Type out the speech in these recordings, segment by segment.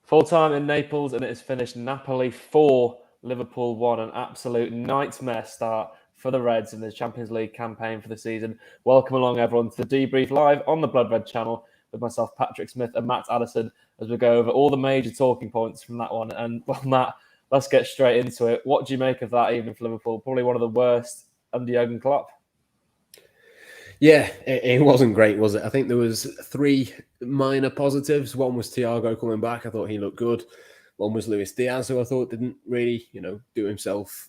Full time in Naples, and it has finished Napoli 4, Liverpool 1. An absolute nightmare start for the Reds in the Champions League campaign for the season. Welcome along, everyone, to the Debrief live on the Blood Red channel with myself, Patrick Smith, and Matt Addison, as we go over all the major talking points from that one. And, well, Matt, let's get straight into it. What do you make of that evening for Liverpool? Probably one of the worst under Jurgen Klopp. Yeah, it wasn't great, was it? I think there was 3 minor positives. One was Thiago coming back. I thought he looked good. One was Luis Diaz, who I thought didn't really, do himself,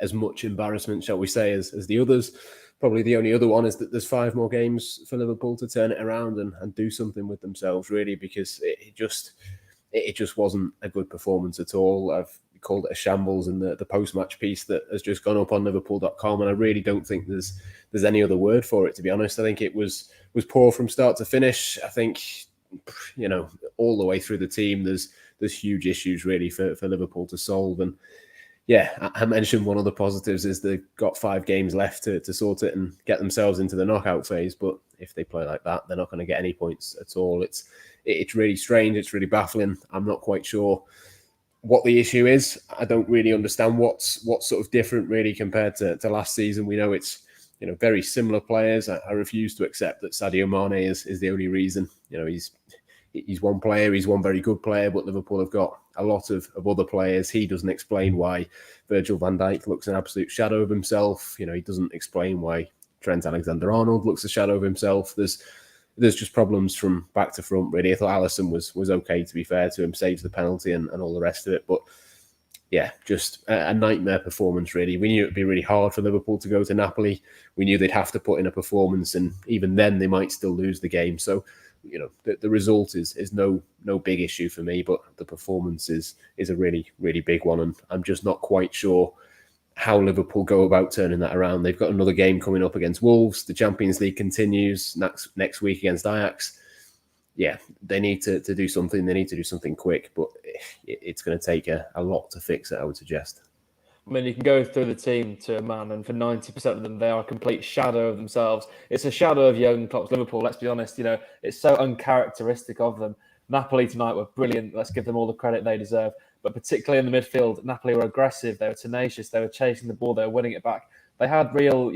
as much embarrassment, shall we say, as the others. Probably the only other one is that there's 5 more games for Liverpool to turn it around and do something with themselves, really, because it just wasn't a good performance at all. I've called it a shambles in the post-match piece that has just gone up on Liverpool.com, and I really don't think there's any other word for it, to be honest. I think it was poor from start to finish. I think, all the way through the team, there's huge issues really for Liverpool to solve. And yeah, I mentioned one of the positives is they've got 5 games left to sort it and get themselves into the knockout phase. But if they play like that, they're not going to get any points at all. It's really strange. It's really baffling. I'm not quite sure what the issue is. I don't really understand what's sort of different really compared to last season. We know it's very similar players. I refuse to accept that Sadio Mane is the only reason. He's one player, he's one very good player, but Liverpool have got a lot of other players. He doesn't explain why Virgil van Dijk looks an absolute shadow of himself. He doesn't explain why Trent Alexander-Arnold looks a shadow of himself. There's just problems from back to front, really. I thought Addison was okay, to be fair to him, saves the penalty and all the rest of it. But yeah, just a nightmare performance, really. We knew it would be really hard for Liverpool to go to Napoli. We knew they'd have to put in a performance, and even then they might still lose the game. So, the result is no big issue for me, but the performance is a really, really big one. And I'm just not quite sure how Liverpool go about turning that around. They've got another game coming up against Wolves. The Champions League continues next week against Ajax. Yeah, they need to do something. They need to do something quick, but it's going to take a lot to fix it, I would suggest. I mean, you can go through the team to a man, and for 90% of them, they are a complete shadow of themselves. It's a shadow of Jurgen Klopp's Liverpool, let's be honest. It's so uncharacteristic of them. Napoli tonight were brilliant. Let's give them all the credit they deserve. But particularly in the midfield, Napoli were aggressive. They were tenacious. They were chasing the ball. They were winning it back. They had real,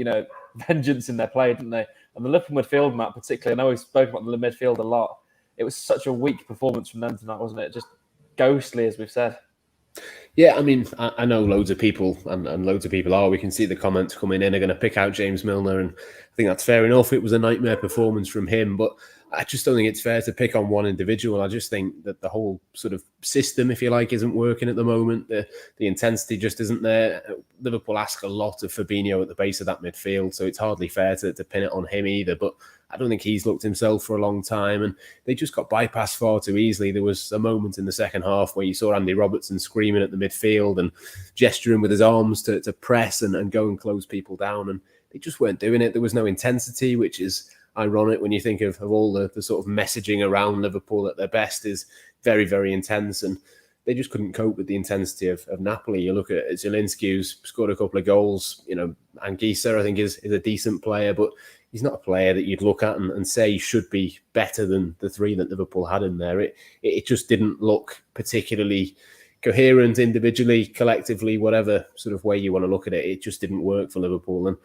vengeance in their play, didn't they? And the Liverpool midfield, Matt, particularly, I know we've spoken about the midfield a lot. It was such a weak performance from them tonight, wasn't it? Just ghostly, as we've said. Yeah, I mean, I know loads of people, and loads of people are. We can see the comments coming in are going to pick out James Milner, and I think that's fair enough. It was a nightmare performance from him, but I just don't think it's fair to pick on one individual. I just think that the whole sort of system, if you like, isn't working at the moment. The intensity just isn't there. Liverpool ask a lot of Fabinho at the base of that midfield, so it's hardly fair to pin it on him either. But I don't think he's looked himself for a long time, and they just got bypassed far too easily. There was a moment in the second half where you saw Andy Robertson screaming at the midfield and gesturing with his arms to press and go and close people down, and they just weren't doing it. There was no intensity, which is ironic when you think of all the sort of messaging around Liverpool at their best is very, very intense, and they just couldn't cope with the intensity of Napoli. You look at Zielinski, who's scored a couple of goals. Anguissa, I think, is a decent player, but he's not a player that you'd look at and say should be better than the 3 that Liverpool had in there. It just didn't look particularly coherent individually, collectively, whatever sort of way you want to look at it. It just didn't work for Liverpool. And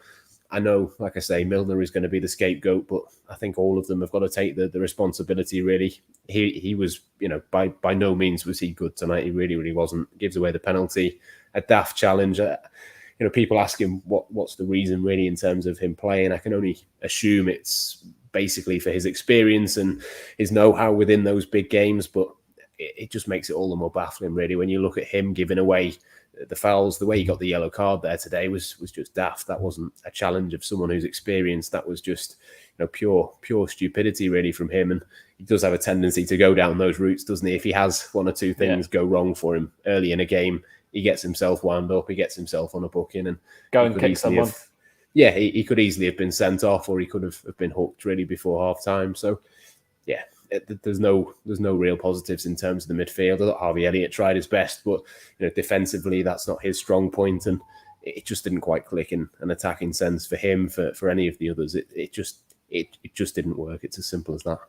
I know, like I say, Milner is going to be the scapegoat, but I think all of them have got to take the responsibility, really. He was, by no means was he good tonight. He really, really wasn't. Gives away the penalty, a daft challenge. People ask him what's the reason, really, in terms of him playing. I can only assume it's basically for his experience and his know-how within those big games, but it just makes it all the more baffling, really, when you look at him giving away the fouls. The way he got the yellow card there today was just daft. That wasn't a challenge of someone who's experienced. That was just pure stupidity, really, from him. And he does have a tendency to go down those routes, doesn't he? If he has 1 or 2 things go wrong for him early in a game, he gets himself wound up, he gets himself on a booking, and go and kick someone. He could easily have been sent off, or he could have been hooked really before half time. So yeah, there's no real positives in terms of the midfield. I thought Harvey Elliott tried his best, but defensively that's not his strong point, and it just didn't quite click in an attacking sense for him, for any of the others. It just didn't work. It's as simple as that.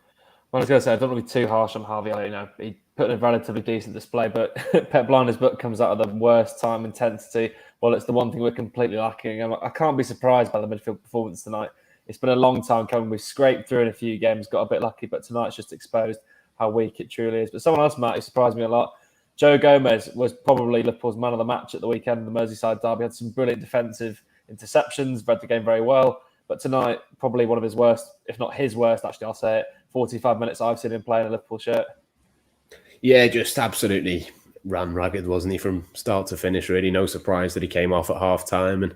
Well, I was going to say, I don't want to be too harsh on Harvey Elliott. He put in a relatively decent display, but Pep Blinder's book comes out of the worst time intensity. Well, it's the one thing we're completely lacking. And I can't be surprised by the midfield performance tonight. It's been a long time coming. We've scraped through in a few games, got a bit lucky, but tonight's just exposed how weak it truly is. But someone else, Matt, who surprised me a lot, Joe Gomez was probably Liverpool's man of the match at the weekend. The Merseyside derby had some brilliant defensive interceptions, read the game very well. But tonight, probably one of his worst, if not his worst, actually, I'll say it, 45 minutes I've seen him play in a Liverpool shirt. Yeah, just absolutely ran ragged, wasn't he, from start to finish, really. No surprise that he came off at half-time. And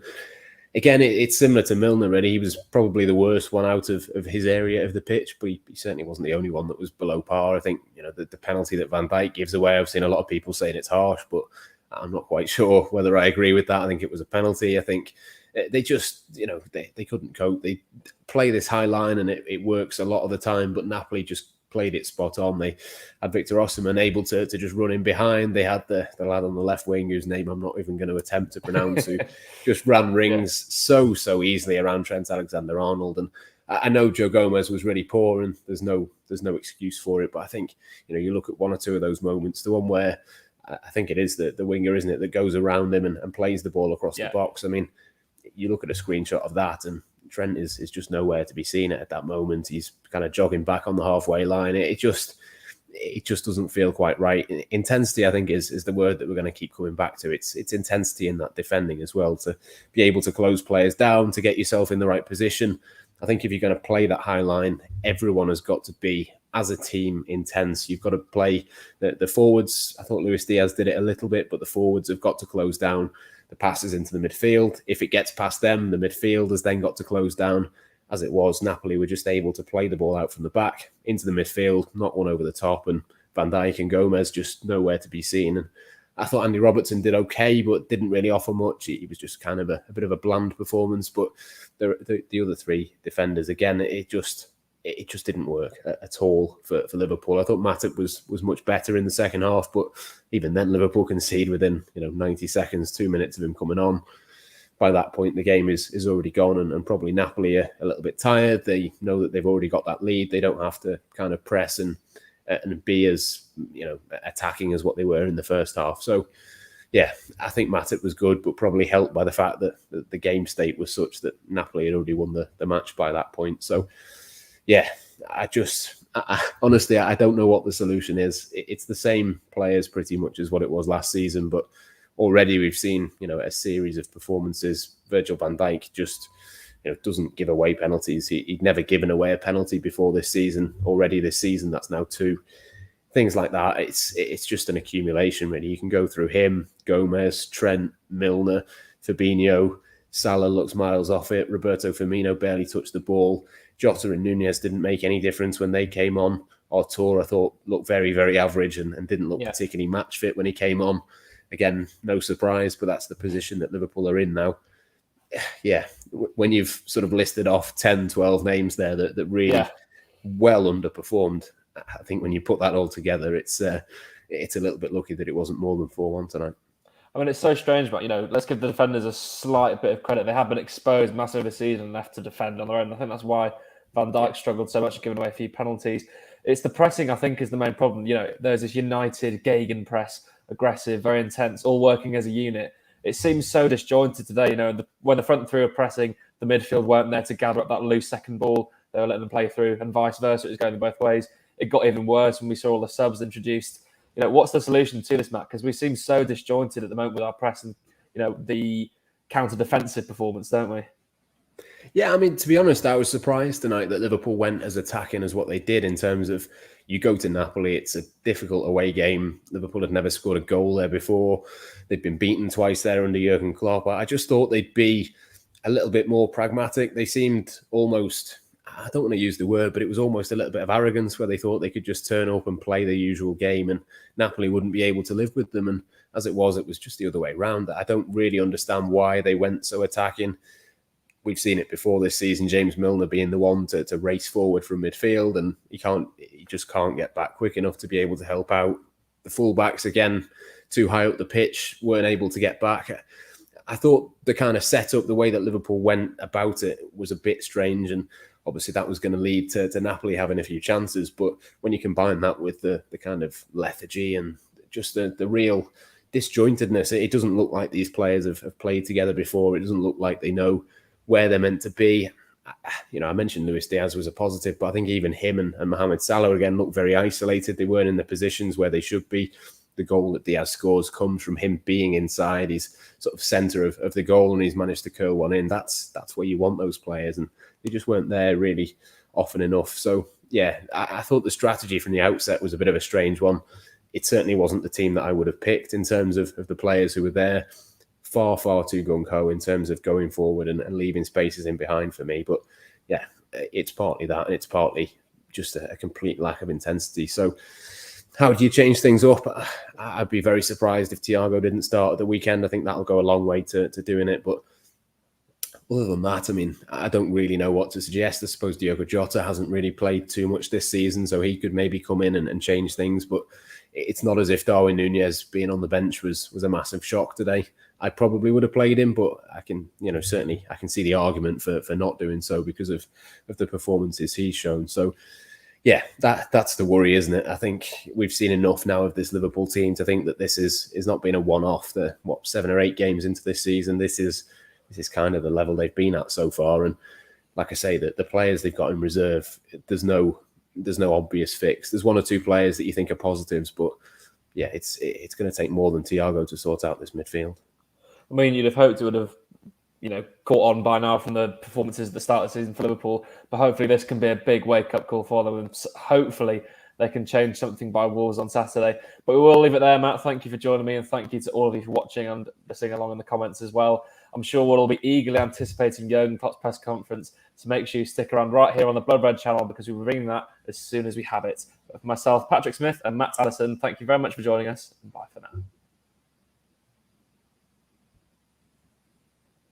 again, it's similar to Milner, really. He was probably the worst one out of his area of the pitch, but he certainly wasn't the only one that was below par. I think, the penalty that Van Dijk gives away, I've seen a lot of people saying it's harsh, but I'm not quite sure whether I agree with that. I think it was a penalty. I think they just, they couldn't cope. They play this high line and it works a lot of the time, but Napoli just played it spot on. They had Victor Osimhen able to just run in behind. They had the lad on the left wing whose name I'm not even going to attempt to pronounce, who just ran rings so easily around Trent Alexander-Arnold. And I know Joe Gomez was really poor and there's no excuse for it, but I think, you look at one or two of those moments, the one where I think it is the winger, isn't it, that goes around him and plays the ball across the box. I mean, you look at a screenshot of that and Trent is just nowhere to be seen at that moment. He's kind of jogging back on the halfway line. It just doesn't feel quite right. Intensity, I think, is the word that we're going to keep coming back to. It's intensity in that defending as well, to be able to close players down, to get yourself in the right position. I think if you're going to play that high line, everyone has got to be, as a team, intense. You've got to play the forwards. I thought Luis Diaz did it a little bit, but the forwards have got to close down the passes into the midfield. If it gets past them, the midfield has then got to close down. As it was, Napoli were just able to play the ball out from the back into the midfield, not one over the top, and Van Dijk and Gomez just nowhere to be seen. And I thought Andy Robertson did okay, but didn't really offer much. He was just kind of a bit of a bland performance. But the other three defenders, again, it just didn't work at all for Liverpool. I thought Matip was much better in the second half, but even then Liverpool concede within 90 seconds, 2 minutes of him coming on. By that point, the game is already gone, and probably Napoli are a little bit tired. They know that they've already got that lead. They don't have to kind of press and be as attacking as what they were in the first half. So, yeah, I think Matip was good, but probably helped by the fact that the game state was such that Napoli had already won the match by that point. So, yeah, I honestly, I don't know what the solution is. It's the same players pretty much as what it was last season, but already we've seen, a series of performances. Virgil van Dijk just, doesn't give away penalties. He'd never given away a penalty before this season. Already this season, that's now 2. Things like that. It's just an accumulation, really. You can go through him, Gomez, Trent, Milner, Fabinho. Salah looks miles off it. Roberto Firmino barely touched the ball. Jota and Nunez didn't make any difference when they came on. Artur, I thought, looked very, very average and didn't look particularly match fit when he came on. Again, no surprise, but that's the position that Liverpool are in now. Yeah, when you've sort of listed off 10, 12 names there that really well underperformed, I think when you put that all together, it's a little bit lucky that it wasn't more than 4-1 tonight. I mean, it's so strange, but, let's give the defenders a slight bit of credit. They have been exposed massively this season and left to defend on their own. I think that's why Van Dijk struggled so much, giving away a few penalties. It's the pressing, I think, is the main problem. There's this united gegenpress, aggressive, very intense, all working as a unit. It seems so disjointed today. When the front three were pressing, the midfield weren't there to gather up that loose second ball. They were letting them play through, and vice versa. It was going both ways. It got even worse when we saw all the subs introduced. What's the solution to this, Matt? Because we seem so disjointed at the moment with our press and, the counter-defensive performance, don't we? Yeah, I mean, to be honest, I was surprised tonight that Liverpool went as attacking as what they did in terms of, you go to Napoli, it's a difficult away game. Liverpool had never scored a goal there before. They'd been beaten twice there under Jurgen Klopp. I just thought they'd be a little bit more pragmatic. They seemed almost, I don't want to use the word, but it was almost a little bit of arrogance where they thought they could just turn up and play their usual game and Napoli wouldn't be able to live with them. And as it was just the other way around. I don't really understand why they went so attacking. We've seen it before this season, James Milner being the one to race forward from midfield, and he just can't get back quick enough to be able to help out. The fullbacks, again, too high up the pitch, weren't able to get back. I thought the kind of setup, the way that Liverpool went about it was a bit strange, and obviously that was going to lead to Napoli having a few chances. But when you combine that with the kind of lethargy and just the real disjointedness, it doesn't look like these players have played together before. It doesn't look like they know where they're meant to be. I mentioned Luis Diaz was a positive, but I think even him and Mohamed Salah again look very isolated. They weren't in the positions where they should be. The goal that Diaz scores comes from him being inside. He's sort of centre of the goal, and he's managed to curl one in. That's where you want those players, and they just weren't there really often enough. So yeah, I thought the strategy from the outset was a bit of a strange one. It certainly wasn't the team that I would have picked in terms of the players who were there. Far too gung-ho in terms of going forward and leaving spaces in behind for me. But yeah, it's partly that, and it's partly just a complete lack of intensity. So how do you change things up? I'd be very surprised if Thiago didn't start at the weekend. I think that'll go a long way to doing it. But other than that, I mean, I don't really know what to suggest. I suppose Diogo Jota hasn't really played too much this season, so he could maybe come in and change things. But it's not as if Darwin Núñez being on the bench was a massive shock today. I probably would have played him, but I can, certainly I can see the argument for not doing so because of the performances he's shown. So yeah, that's the worry, isn't it? I think we've seen enough now of this Liverpool team to think that this is not been a one-off. 7 or 8 games into this season, this is kind of the level they've been at so far. And like I say, that the players they've got in reserve, there's no obvious fix. There's 1 or 2 players that you think are positives, but yeah, it's going to take more than Thiago to sort out this midfield. I mean, you'd have hoped it would have, caught on by now from the performances at the start of the season for Liverpool. But hopefully this can be a big wake-up call for them. And hopefully they can change something by Wolves on Saturday. But we will leave it there, Matt. Thank you for joining me, and thank you to all of you for watching and listening along in the comments as well. I'm sure we'll all be eagerly anticipating Jurgen Klopp's press conference, so make sure you stick around right here on the Blood Red channel because we'll be bringing that as soon as we have it. But for myself, Patrick Smith, and Matt Addison, thank you very much for joining us, and bye for now.